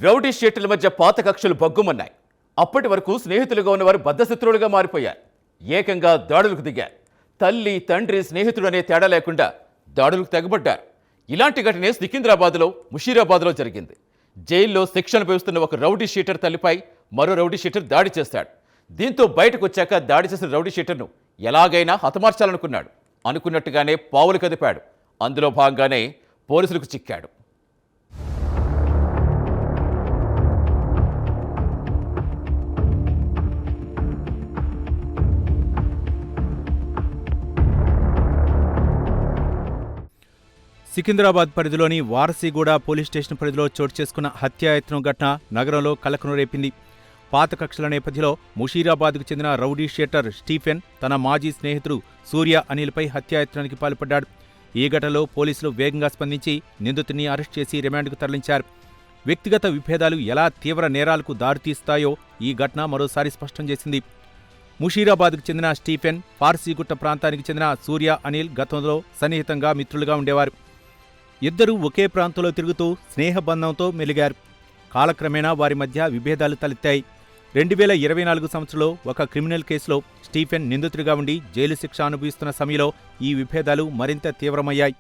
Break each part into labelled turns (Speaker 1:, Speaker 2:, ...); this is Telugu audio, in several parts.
Speaker 1: రౌడీ షీటర్ల మధ్య పాత కక్షలు బగ్గుమన్నాయి. అప్పటి వరకు స్నేహితులుగా ఉన్నవారు బద్ధశత్రువులుగా మారిపోయారు. ఏకంగా దాడులకు దిగారు. తల్లి తండ్రి స్నేహితుడు అనే తేడా లేకుండా దాడులకు తెగబడ్డారు. ఇలాంటి ఘటనే సికింద్రాబాద్లో ముషీరాబాద్లో జరిగింది. జైల్లో శిక్ష అనుభవిస్తున్న ఒక రౌడీ షీటర్ తల్లిపై మరో రౌడీ షీటర్ దాడి చేశాడు. దీంతో బయటకు వచ్చాక దాడి చేసిన రౌడీ షీటర్ను ఎలాగైనా హతమార్చాలనుకున్నాడు. అనుకున్నట్టుగానే పావులు కదిపాడు. అందులో భాగంగానే పోలీసులకు చిక్కాడు.
Speaker 2: సికింద్రాబాద్ పరిధిలోని వారసిగూడ పోలీస్ స్టేషన్ పరిధిలో చోటు చేసుకున్న హత్యాయత్నం ఘటన నగరంలో కలకలం రేపింది. పాత కక్షల నేపథ్యంలో ముషీరాబాద్కు చెందిన రౌడీ షీటర్ స్టీఫెన్ తన మాజీ స్నేహితుడు సూర్య అనిల్పై హత్యాయత్నానికి పాల్పడ్డాడు. ఈ ఘటనలో పోలీసులు వేగంగా స్పందించి నిందితుడిని అరెస్ట్ చేసి రిమాండ్కు తరలించారు. వ్యక్తిగత విభేదాలు ఎలా తీవ్ర నేరాలకు దారితీస్తాయో ఈ ఘటన మరోసారి స్పష్టం చేసింది. ముషీరాబాద్కు చెందిన స్టీఫెన్, పార్సీగుట్ట ప్రాంతానికి చెందిన సూర్య అనిల్ గతంలో సన్నిహితంగా మిత్రులుగా ఉండేవారు. ఇద్దరూ ఒకే ప్రాంతంలో తిరుగుతూ స్నేహబంధంతో మెలిగారు. కాలక్రమేణా వారి మధ్య విభేదాలు తలెత్తాయి. 2024 సంవత్సరంలో ఒక క్రిమినల్ కేసులో స్టీఫెన్ నిందితుడిగా ఉండి జైలు శిక్ష అనుభవిస్తున్న సమయంలో ఈ విభేదాలు మరింత తీవ్రమయ్యాయి.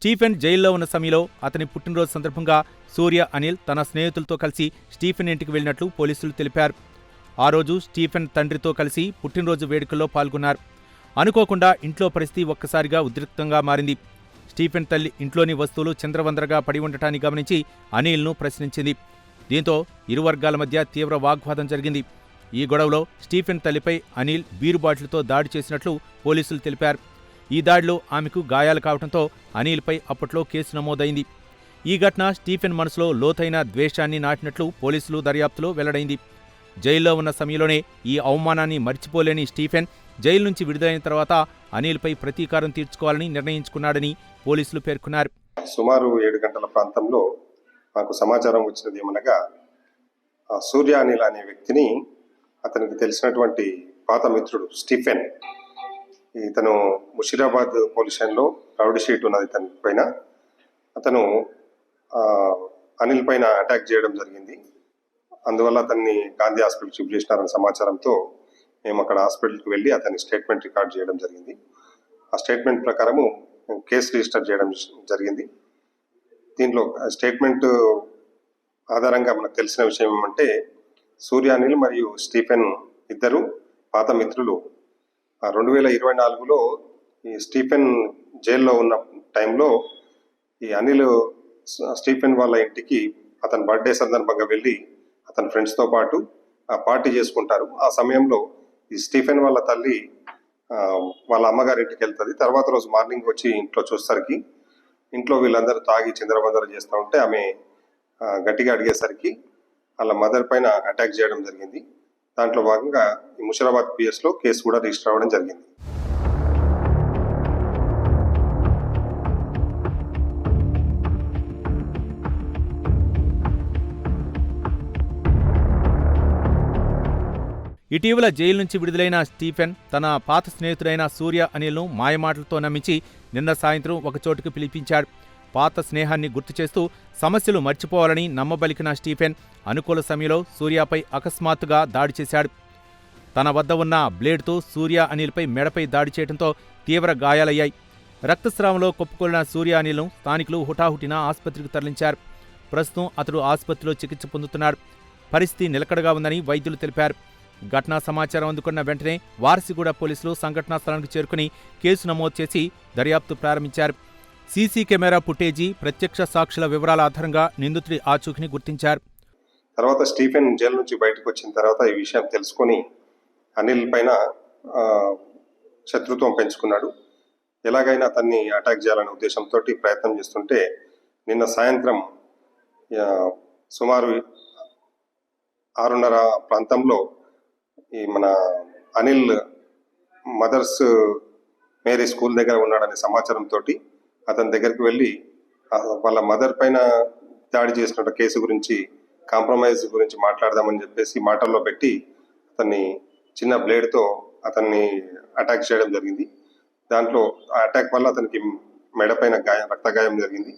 Speaker 2: స్టీఫెన్ జైల్లో ఉన్న సమయంలో అతని పుట్టినరోజు సందర్భంగా సూర్య అనిల్ తన స్నేహితులతో కలిసి స్టీఫెన్ ఇంటికి వెళ్లినట్లు పోలీసులు తెలిపారు. ఆ రోజు స్టీఫెన్ తండ్రితో కలిసి పుట్టినరోజు వేడుకల్లో పాల్గొన్నారు. అనుకోకుండా ఇంట్లో పరిస్థితి ఒక్కసారిగా ఉద్రిక్తంగా మారింది. స్టీఫెన్ తల్లి ఇంట్లోని వస్తువులు చిందరవందరగా పడి ఉండటాన్ని గమనించి అనిల్ను ప్రశ్నించింది. దీంతో ఇరు వర్గాల మధ్య తీవ్ర వాగ్వాదం జరిగింది. ఈ గొడవలో స్టీఫెన్ తల్లిపై అనిల్ బీరు బాటిల్తో దాడి చేసినట్లు పోలీసులు తెలిపారు. ఈ దాడిలో ఆమెకు గాయాలు కావడంతో అనిల్పై అప్పట్లో కేసు నమోదైంది. ఈ ఘటన స్టీఫెన్ మనసులో లోతైన ద్వేషాన్ని నాటినట్లు పోలీసులు దర్యాప్తులో వెల్లడైంది. జైల్లో ఉన్న సమయంలోనే ఈ అవమానాన్ని మర్చిపోలేని స్టీఫెన్ జైలు నుంచి విడుదలైన తర్వాత అనిల్పై ప్రతీకారం తీర్చుకోవాలని నిర్ణయించుకున్నాడని పోలీసులు పేర్కొన్నారు.
Speaker 3: సుమారు 7 గంటల ప్రాంతంలో మాకు సమాచారం వచ్చినది ఏమనగా సూర్య అనిల్ అనే వ్యక్తిని అతనికి తెలిసినటువంటి పాత మిత్రుడు స్టీఫెన్, ఇతను ముషీరాబాద్ పోలీస్ స్టేషన్లో రౌడీ షీట్ ఉన్నది ఇతని పైన, అతను అనిల్ పైన అటాక్ చేయడం జరిగింది. అందువల్ల అతన్ని గాంధీ హాస్పిటల్ షిఫ్ట్ చేసినారన్న సమాచారంతో మేము అక్కడ హాస్పిటల్కి వెళ్ళి అతని స్టేట్మెంట్ రికార్డ్ చేయడం జరిగింది. ఆ స్టేట్మెంట్ ప్రకారము కేసు రిజిస్టర్ చేయడం జరిగింది. దీంట్లో స్టేట్మెంట్ ఆధారంగా మనకు తెలిసిన విషయం ఏమంటే, సూర్య అనిల్ మరియు స్టీఫెన్ ఇద్దరు పాత మిత్రులు. 2024లో ఈ స్టీఫెన్ జైల్లో ఉన్న టైంలో ఈ అనిల్ స్టీఫెన్ వాళ్ళ ఇంటికి అతని బర్త్డే సందర్భంగా వెళ్ళి అతని ఫ్రెండ్స్తో పాటు పార్టీ చేసుకుంటారు. ఆ సమయంలో ఈ స్టీఫెన్ వాళ్ళ తల్లి వాళ్ళ అమ్మగారి ఇంటికి వెళ్తుంది. తర్వాత రోజు మార్నింగ్ వచ్చి ఇంట్లో చూసేసరికి ఇంట్లో వీళ్ళందరూ తాగి చిందరవందర చేస్తూ ఉంటే ఆమె గట్టిగా అడిగేసరికి వాళ్ళ మదర్ పైన అటాక్ చేయడం జరిగింది. దాంట్లో భాగంగా ఈ ముషీరాబాద్ పిఎస్లో కేసు కూడా రిజిస్టర్ అవ్వడం జరిగింది.
Speaker 2: ఇటీవల జైలు నుంచి విడుదలైన స్టీఫెన్ తన పాత స్నేహితుడైన సూర్య అనిల్ను మాయమాటలతో నమ్మించి నిన్న సాయంత్రం ఒకచోటుకు పిలిపించాడు. పాత స్నేహాన్ని గుర్తు చేస్తూ సమస్యలు మర్చిపోవాలని నమ్మబలికిన స్టీఫెన్ అనుకూల సమయంలో సూర్యపై అకస్మాత్తుగా దాడి చేశాడు. తన వద్ద ఉన్న బ్లేడ్తో సూర్య అనిల్పై మెడపై దాడి చేయడంతో తీవ్ర గాయాలయ్యాయి. రక్తస్రావంలో కొప్పుకొలిన సూర్య అనిల్ను స్థానికులు హుటాహుటిన ఆసుపత్రికి తరలించారు. ప్రస్తుతం అతడు ఆసుపత్రిలో చికిత్స పొందుతున్నాడు. పరిస్థితి నిలకడగా ఉందని వైద్యులు తెలిపారు. ఘటనా సమాచారం అందుకున్న వెంటనే వారసిగూడ పోలీసులు సంఘటనా స్థలానికి చేరుకుని కేసు నమోదు చేసి దర్యాప్తు ప్రారంభించారు. సీసీ కెమెరా ఫుటేజీ, ప్రత్యక్ష సాక్షుల వివరాల ఆధారంగా నిందితుడి ఆచూకీని గుర్తించారు.
Speaker 3: తర్వాత స్టీఫెన్ జైలు నుంచి బయటకు వచ్చిన తర్వాత ఈ విషయం తెలుసుకొని అనిల్ పైన శత్రుత్వం పెంచుకున్నాడు. ఎలాగైనా అతన్ని అటాక్ చేయాలనే ఉద్దేశంతో ప్రయత్నం చేస్తుంటే నిన్న సాయంత్రం సుమారు 6:30 ప్రాంతంలో ఈ మన అనిల్ మదర్స్ మేరీ స్కూల్ దగ్గర ఉన్నాడనే సమాచారంతో అతని దగ్గరికి వెళ్ళి వాళ్ళ మదర్ పైన దాడి చేసిన కేసు గురించి, కాంప్రమైజ్ గురించి మాట్లాడదామని చెప్పేసి మాటల్లో పెట్టి అతన్ని చిన్న బ్లేడ్తో అతన్ని అటాక్ చేయడం జరిగింది. దాంట్లో ఆ అటాక్ వల్ల అతనికి మెడపైన రక్తగాయం జరిగింది.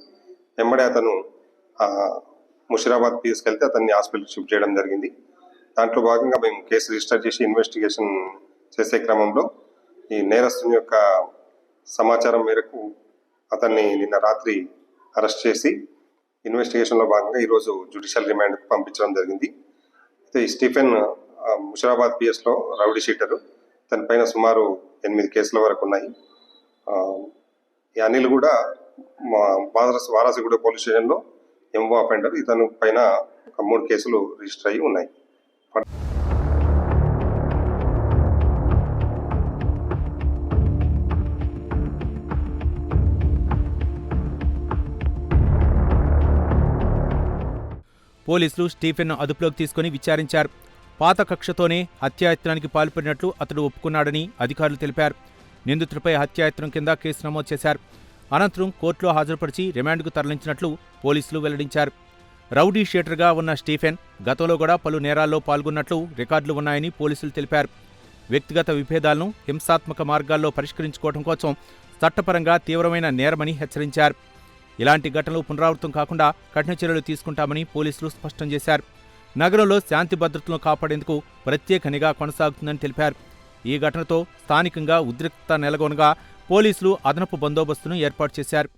Speaker 3: వెంబడే అతను ముషిరాబాద్ పిఎస్కి వెళ్తే అతన్ని హాస్పిటల్కి షిఫ్ట్ చేయడం జరిగింది. దాంట్లో భాగంగా మేము కేసు రిజిస్టర్ చేసి ఇన్వెస్టిగేషన్ చేసే క్రమంలో ఈ నేరస్తుని యొక్క సమాచారం మేరకు అతన్ని నిన్న రాత్రి అరెస్ట్ చేసి ఇన్వెస్టిగేషన్లో భాగంగా ఈరోజు జ్యుడిషియల్ రిమాండ్కి పంపించడం జరిగింది. అయితే ఈ స్టీఫెన్ ముషిరాబాద్ పిఎస్లో రౌడీ షీటరు. తన పైన సుమారు 8 కేసుల వరకు ఉన్నాయి. ఈ అనిల్ కూడా వారాసిగూడ పోలీస్ స్టేషన్లో ఎంఓ అఫెండర్. ఇతను పైన ఒక 3 కేసులు రిజిస్టర్ అయ్యి ఉన్నాయి.
Speaker 2: పోలీసులు స్టీఫెన్ను అదుపులోకి తీసుకుని విచారించారు. పాత కక్షతోనే హత్యాయత్నానికి పాల్పడినట్లు అతడు ఒప్పుకున్నాడని అధికారులు తెలిపారు. నిందితుడిపై హత్యాయత్నం కింద కేసు నమోదు చేశారు. అనంతరం కోర్టులో హాజరుపరిచి రిమాండ్కు తరలించినట్లు పోలీసులు వెల్లడించారు. రౌడీ షీటర్గా ఉన్న స్టీఫెన్ గతంలో కూడా పలు నేరాల్లో పాల్గొన్నట్లు రికార్డులు ఉన్నాయని పోలీసులు తెలిపారు. వ్యక్తిగత విభేదాలను హింసాత్మక మార్గాల్లో పరిష్కరించుకోవడం కోసం చట్టపరంగా తీవ్రమైన నేరమని హెచ్చరించారు. ఇలాంటి ఘటనలు పునరావృతం కాకుండా కఠిన చర్యలు తీసుకుంటామని పోలీసులు స్పష్టం చేశారు. నగరంలో శాంతి భద్రతలను కాపాడేందుకు ప్రత్యేక నిఘా కొనసాగుతుందని తెలిపారు. ఈ ఘటనతో స్థానికంగా ఉద్రిక్తత నెలకొనగా పోలీసులు అదనపు బందోబస్తును ఏర్పాటు చేశారు.